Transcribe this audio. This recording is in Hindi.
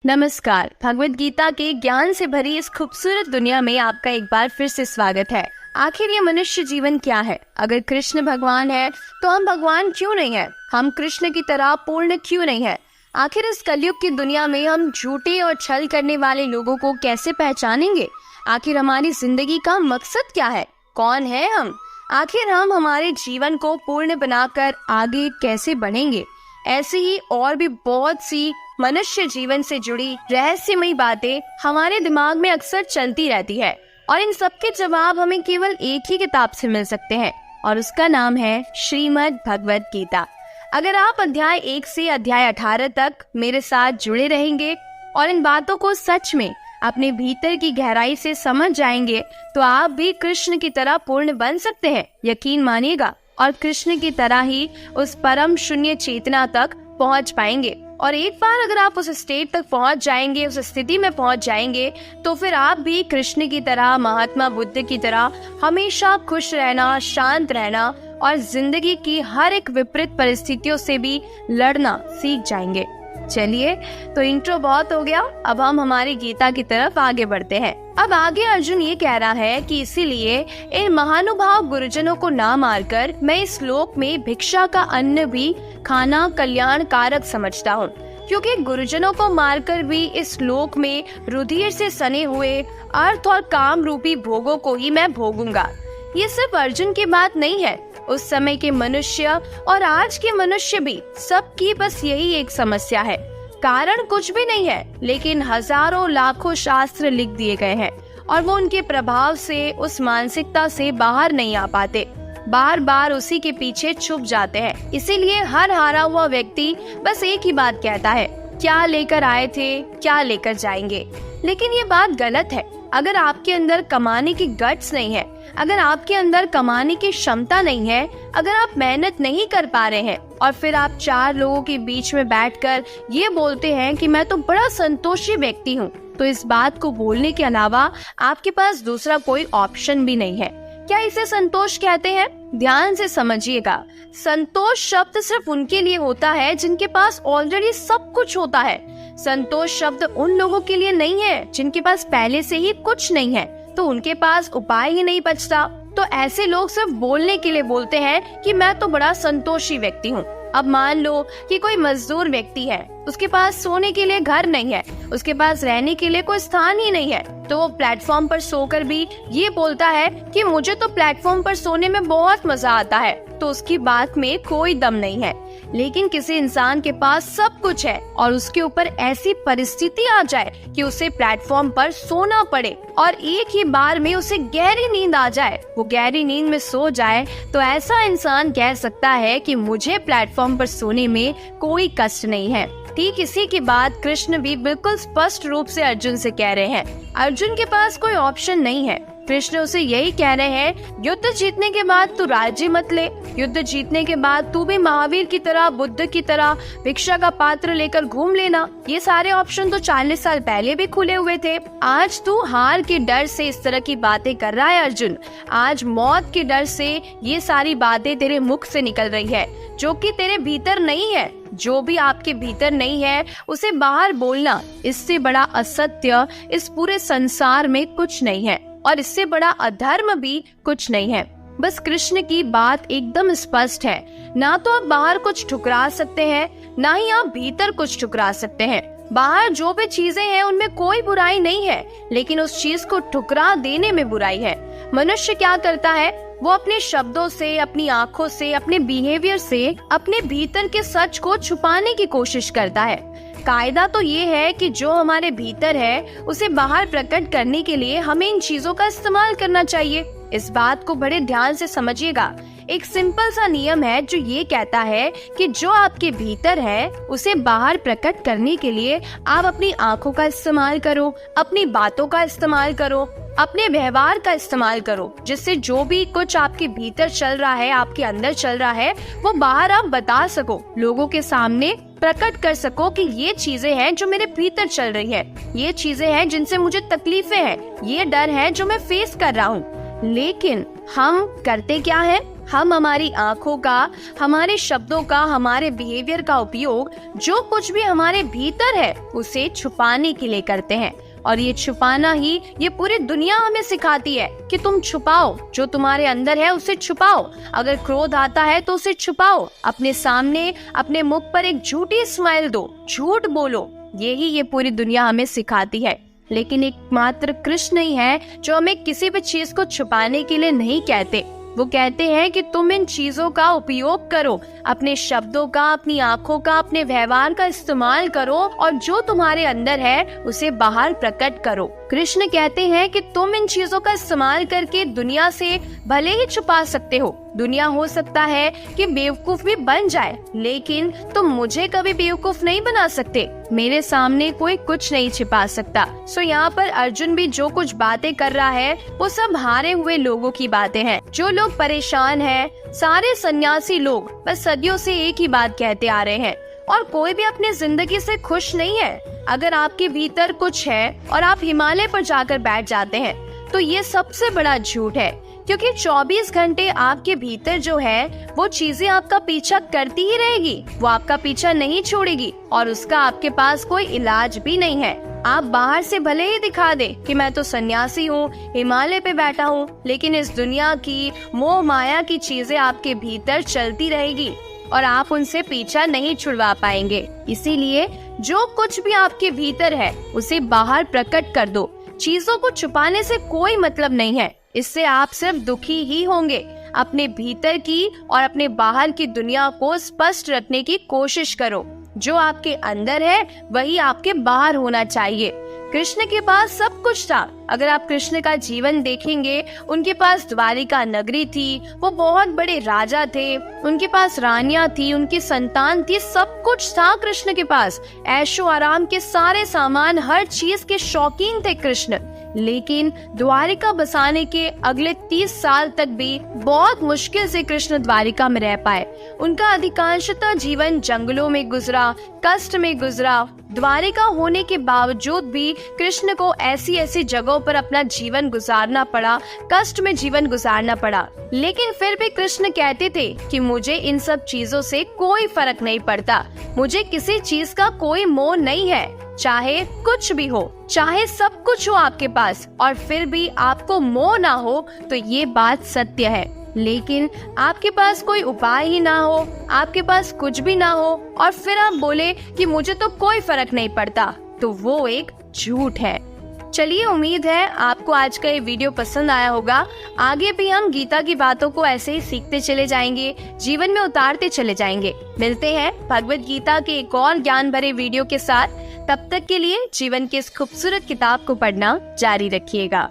नमस्कार। भगवत गीता के ज्ञान से भरी इस खूबसूरत दुनिया में आपका एक बार फिर से स्वागत है। आखिर ये मनुष्य जीवन क्या है? अगर कृष्ण भगवान है तो हम भगवान क्यों नहीं है? हम कृष्ण की तरह पूर्ण क्यों नहीं है? आखिर इस कलयुग की दुनिया में हम झूठे और छल करने वाले लोगों को कैसे पहचानेंगे? आखिर हमारी जिंदगी का मकसद क्या है? कौन है हम? आखिर हम हमारे जीवन को पूर्ण बनाकर आगे कैसे बढ़ेंगे? ऐसी ही और भी बहुत सी मनुष्य जीवन से जुड़ी रहस्यमयी बातें हमारे दिमाग में अक्सर चलती रहती है और इन सब के जवाब हमें केवल एक ही किताब से मिल सकते हैं और उसका नाम है श्रीमद् भगवत गीता। अगर आप अध्याय 1 से अध्याय 18 तक मेरे साथ जुड़े रहेंगे और इन बातों को सच में अपने भीतर की गहराई से समझ जाएंगे तो आप भी कृष्ण की तरह पूर्ण बन सकते हैं। यकीन मानिएगा, और कृष्ण की तरह ही उस परम शून्य चेतना तक पहुंच पाएंगे। और एक बार अगर आप उस स्टेट तक पहुंच जाएंगे, उस स्थिति में पहुंच जाएंगे, तो फिर आप भी कृष्ण की तरह, महात्मा बुद्ध की तरह हमेशा खुश रहना, शांत रहना और जिंदगी की हर एक विपरीत परिस्थितियों से भी लड़ना सीख जाएंगे। चलिए, तो इंट्रो बहुत हो गया, अब हम हमारी गीता की तरफ आगे बढ़ते हैं। अब आगे अर्जुन ये कह रहा है कि इसीलिए इन महानुभाव गुरुजनों को ना मारकर मैं इस लोक में भिक्षा का अन्न भी खाना कल्याण कारक समझता हूँ, क्योंकि गुरुजनों को मारकर भी इस लोक में रुधिर से सने हुए अर्थ और काम रूपी भोगों को ही मैं भोगूंगा। ये सिर्फ अर्जुन की बात नहीं है, उस समय के मनुष्य और आज के मनुष्य भी सबकी बस यही एक समस्या है। कारण कुछ भी नहीं है, लेकिन हजारों लाखों शास्त्र लिख दिए गए हैं और वो उनके प्रभाव से, उस मानसिकता से बाहर नहीं आ पाते, बार बार उसी के पीछे छुप जाते हैं। इसीलिए हर हारा हुआ व्यक्ति बस एक ही बात कहता है, क्या लेकर आए थे, क्या लेकर जाएंगे। लेकिन ये बात गलत है। अगर आपके अंदर कमाने की गट्स नहीं है, अगर आपके अंदर कमाने की क्षमता नहीं है, अगर आप मेहनत नहीं कर पा रहे हैं और फिर आप 4 लोगों के बीच में बैठकर ये बोलते हैं कि मैं तो बड़ा संतोषी व्यक्ति हूँ, तो इस बात को बोलने के अलावा आपके पास दूसरा कोई ऑप्शन भी नहीं है। क्या इसे संतोष कहते हैं? ध्यान से समझिएगा, संतोष शब्द सिर्फ उनके लिए होता है जिनके पास ऑलरेडी सब कुछ होता है। संतोष शब्द उन लोगों के लिए नहीं है जिनके पास पहले से ही कुछ नहीं है, तो उनके पास उपाय ही नहीं बचता। तो ऐसे लोग सिर्फ बोलने के लिए बोलते हैं कि मैं तो बड़ा संतोषी व्यक्ति हूँ। अब मान लो कि कोई मजदूर व्यक्ति है, उसके पास सोने के लिए घर नहीं है, उसके पास रहने के लिए कोई स्थान ही नहीं है, तो वो प्लेटफॉर्म पर सोकर भी ये बोलता है कि मुझे तो प्लेटफॉर्म पर सोने में बहुत मजा आता है, तो उसकी बात में कोई दम नहीं है। लेकिन किसी इंसान के पास सब कुछ है और उसके ऊपर ऐसी परिस्थिति आ जाए कि उसे प्लेटफॉर्म पर सोना पड़े और एक ही बार में उसे गहरी नींद आ जाए, वो गहरी नींद में सो जाए, तो ऐसा इंसान कह सकता है कि मुझे प्लेटफॉर्म पर सोने में कोई कष्ट नहीं है। ठीक इसी की बात कृष्ण भी बिल्कुल स्पष्ट रूप से अर्जुन से कह रहे हैं। अर्जुन के पास कोई ऑप्शन नहीं है। कृष्ण उसे यही कह रहे हैं, युद्ध जीतने के बाद तू राज्य मत ले, युद्ध जीतने के बाद तू भी महावीर की तरह, बुद्ध की तरह भिक्षा का पात्र लेकर घूम लेना। ये सारे ऑप्शन तो 40 साल पहले भी खुले हुए थे। आज तू हार के डर से इस तरह की बातें कर रहा है अर्जुन। आज मौत के डर से ये सारी बातें तेरे मुख से निकल रही है, जो कि तेरे भीतर नहीं है। जो भी आपके भीतर नहीं है उसे बाहर बोलना, इससे बड़ा असत्य इस पूरे संसार में कुछ नहीं है और इससे बड़ा अधर्म भी कुछ नहीं है। बस कृष्ण की बात एकदम स्पष्ट है, ना तो आप बाहर कुछ ठुकरा सकते हैं, ना ही आप भीतर कुछ ठुकरा सकते हैं। बाहर जो भी चीजें हैं उनमें कोई बुराई नहीं है, लेकिन उस चीज को ठुकरा देने में बुराई है। मनुष्य क्या करता है, वो अपने शब्दों से, अपनी आंखों से, अपने बिहेवियर से अपने भीतर के सच को छुपाने की कोशिश करता है। कायदा तो ये है कि जो हमारे भीतर है उसे बाहर प्रकट करने के लिए हमें इन चीजों का इस्तेमाल करना चाहिए। इस बात को बड़े ध्यान से समझिएगा। एक सिंपल सा नियम है जो ये कहता है कि जो आपके भीतर है उसे बाहर प्रकट करने के लिए आप अपनी आंखों का इस्तेमाल करो, अपनी बातों का इस्तेमाल करो, अपने व्यवहार का इस्तेमाल करो, जिससे जो भी कुछ आपके भीतर चल रहा है, आपके अंदर चल रहा है, वो बाहर आप बता सको, लोगों के सामने प्रकट कर सको कि ये चीजें हैं जो मेरे भीतर चल रही है, ये चीजें हैं जिनसे मुझे तकलीफें हैं, ये डर है जो मैं फेस कर रहा हूँ। लेकिन हम करते क्या है, हम हमारी आंखों का, हमारे शब्दों का, हमारे बिहेवियर का उपयोग जो कुछ भी हमारे भीतर है उसे छुपाने के लिए करते हैं। और ये छुपाना ही ये पूरी दुनिया हमें सिखाती है कि तुम छुपाओ, जो तुम्हारे अंदर है उसे छुपाओ। अगर क्रोध आता है तो उसे छुपाओ, अपने सामने अपने मुख पर एक झूठी स्माइल दो, झूठ बोलो। यही ये पूरी दुनिया हमें सिखाती है। लेकिन एकमात्र कृष्ण ही है जो हमें किसी भी चीज को छुपाने के लिए नहीं कहते। वो कहते हैं कि तुम इन चीजों का उपयोग करो, अपने शब्दों का, अपनी आंखों का, अपने व्यवहार का इस्तेमाल करो और जो तुम्हारे अंदर है उसे बाहर प्रकट करो। कृष्ण कहते हैं कि तुम इन चीजों का इस्तेमाल करके दुनिया से भले ही छुपा सकते हो, दुनिया हो सकता है कि बेवकूफ भी बन जाए, लेकिन तुम मुझे कभी बेवकूफ नहीं बना सकते। मेरे सामने कोई कुछ नहीं छिपा सकता। सो यहाँ पर अर्जुन भी जो कुछ बातें कर रहा है वो सब हारे हुए लोगों की बातें हैं, जो लोग परेशान हैं। सारे सन्यासी लोग बस सदियों से एक ही बात कहते आ रहे हैं और कोई भी अपनी जिंदगी से खुश नहीं है। अगर आपके भीतर कुछ है और आप हिमालय पर जाकर बैठ जाते हैं तो ये सबसे बड़ा झूठ है, क्योंकि 24 घंटे आपके भीतर जो है वो चीजें आपका पीछा करती ही रहेगी, वो आपका पीछा नहीं छोड़ेगी और उसका आपके पास कोई इलाज भी नहीं है। आप बाहर से भले ही दिखा दे कि मैं तो सन्यासी हूँ, हिमालय पे बैठा हूँ, लेकिन इस दुनिया की मोह माया की चीजें आपके भीतर चलती रहेगी और आप उनसे पीछा नहीं छुड़वा पाएंगे। इसीलिए जो कुछ भी आपके भीतर है उसे बाहर प्रकट कर दो। चीजों को छुपाने से कोई मतलब नहीं है, इससे आप सिर्फ दुखी ही होंगे। अपने भीतर की और अपने बाहर की दुनिया को स्पष्ट रखने की कोशिश करो। जो आपके अंदर है वही आपके बाहर होना चाहिए। कृष्ण के पास सब कुछ था। अगर आप कृष्ण का जीवन देखेंगे, उनके पास द्वारिका नगरी थी, वो बहुत बड़े राजा थे, उनके पास रानियां थी, उनकी संतान थी, सब कुछ था कृष्ण के पास। ऐशो आराम के सारे सामान, हर चीज के शौकीन थे कृष्ण। लेकिन द्वारिका बसाने के अगले 30 साल तक भी बहुत मुश्किल से कृष्ण द्वारिका में रह पाए। उनका अधिकांशतः जीवन जंगलों में गुजरा, कष्ट में गुजरा। द्वारिका होने के बावजूद भी कृष्ण को ऐसी ऐसी जगहों पर अपना जीवन गुजारना पड़ा, कष्ट में जीवन गुजारना पड़ा। लेकिन फिर भी कृष्ण कहते थे कि मुझे इन सब चीजों से कोई फर्क नहीं पड़ता, मुझे किसी चीज का कोई मोह नहीं है। चाहे कुछ भी हो, चाहे सब कुछ हो आपके पास और फिर भी आपको मोह ना हो, तो ये बात सत्य है। लेकिन आपके पास कोई उपाय ही ना हो, आपके पास कुछ भी ना हो और फिर आप बोले कि मुझे तो कोई फर्क नहीं पड़ता, तो वो एक झूठ है। चलिए, उम्मीद है आपको आज का ये वीडियो पसंद आया होगा। आगे भी हम गीता की बातों को ऐसे ही सीखते चले जाएंगे, जीवन में उतारते चले जाएंगे। मिलते हैं भगवत गीता के एक और ज्ञान भरे वीडियो के साथ। तब तक के लिए जीवन की इस खूबसूरत किताब को पढ़ना जारी रखिएगा।